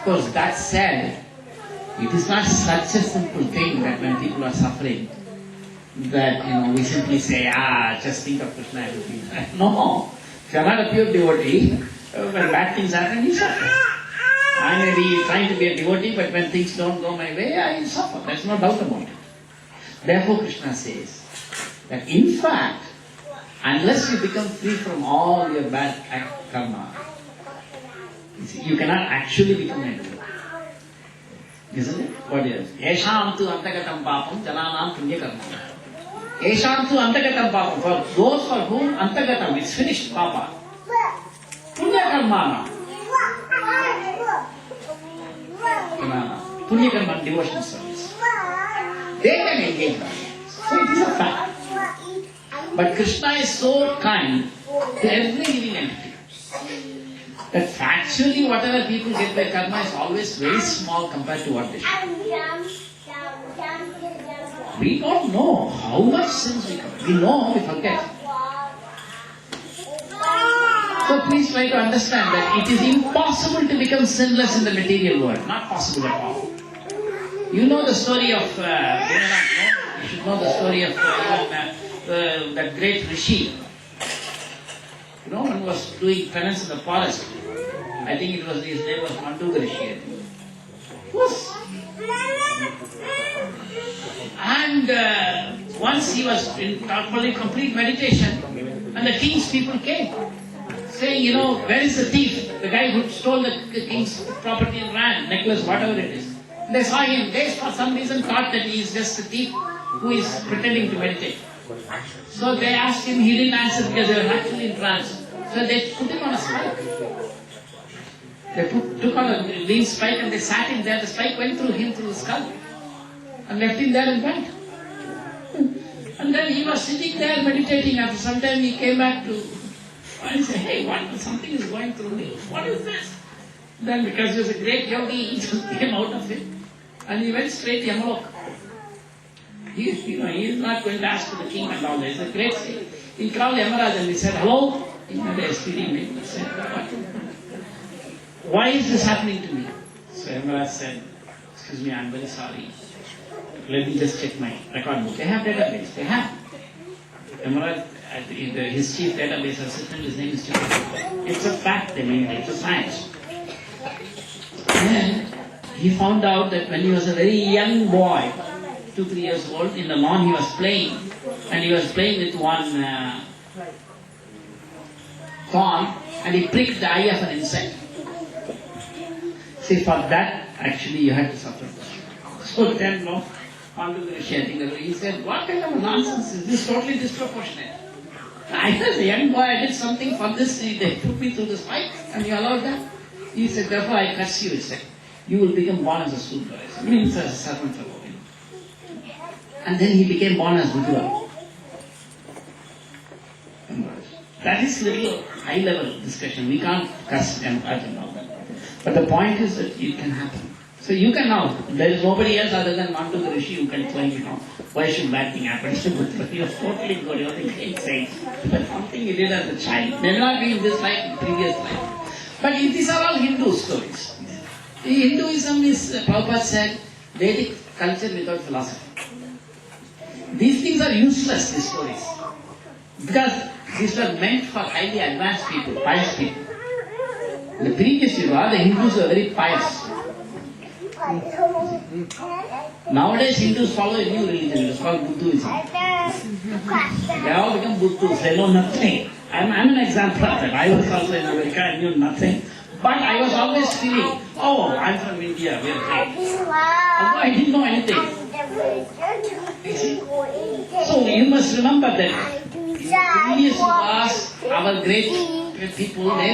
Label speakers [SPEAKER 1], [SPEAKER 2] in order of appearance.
[SPEAKER 1] Of course, that said, it is not such a simple thing that when people are suffering, that we simply say, just think of Krishna and everything. No, if you are not a pure devotee, when bad things happen, you suffer. I may be trying to be a devotee, but when things don't go my way, I suffer. There's no doubt about it. Therefore, Krishna says that in fact, unless you become free from all your bad karma, you cannot actually become a devotee. Isn't it? What is? Esham tu antagatam papam jananam punya karma. Esham tu antagatam papam. For those for whom antagatam is finished papa. Punya karma. Punya karma, devotion service. They can engage in it. So it is a fact. But Krishna is so kind to every living entity that factually whatever people get by karma is always very small compared to what they should. We don't know how much sins we commit. We know, we forget. So please try to understand that it is impossible to become sinless in the material world. Not possible at all. You know the story of, you should know the story of that great Rishi. One was doing penance in the forest. I think his name was Manduga Rishi. Yes. And once he was in complete meditation, and the king's people came, saying, where is the thief? The guy who stole the king's property and ran, necklace, whatever it is. They saw him. They for some reason thought that he is just a thief who is pretending to meditate. So they asked him, he didn't answer because they were actually in trance. So they put him on a spike. They took on a lean spike and they sat him there. The spike went through him, through the skull, and left him there and went. And then he was sitting there meditating. After some time he came back to, and he said, hey, something is going through me. What is this? Then because he was a great yogi, he just came out of it. And he went straight to Yamalok. He is not going to ask for the king and all that. It's a great thing. He called Yamaraj and he said, hello? He had a STD name. He said, why is this happening to me? So Yamaraj said, excuse me, I'm very sorry. Let me just check my record book. They have database. They have. Yamaraj, his chief database assistant, his name is Chief. It's a fact, it's a science. And he found out that when he was a very young boy, 2-3 years old, in the lawn he was playing, and he was playing with one thorn, and he pricked the eye of an insect. See, for that, actually, you had to suffer. So then, onto the Rishi, he said, what kind of nonsense is this? Totally disproportionate. I was a young boy, I did something for this, they put me through the spike, and you allowed that? He said, therefore I curse you, he said. You will become born as a Sudra. It means as a servant fellow. And then he became born as Vidura. That is little high level discussion. We can't curse and all that. But the point is that it can happen. So you can now, there is nobody else other than Manduga Rishi who can claim, why should bad thing happen to Buddha? He was totally good, he was a great saint. But something he did as a child. May not be in this life, in previous life. But these are all Hindu stories. Hinduism is, Prabhupada said, Vedic culture without philosophy. These things are useless, these stories. Because these were meant for highly advanced people, pious people. In the previous era, the Hindus were very pious. Nowadays, Hindus follow a new religion, it's called Buddhism. They all become Buddhas, they know nothing. I'm an example of that. I was also in America, I knew nothing. But I was always feeling, I'm from India, we are great. Although I didn't know anything. So you must remember that in previous eras, our great people, they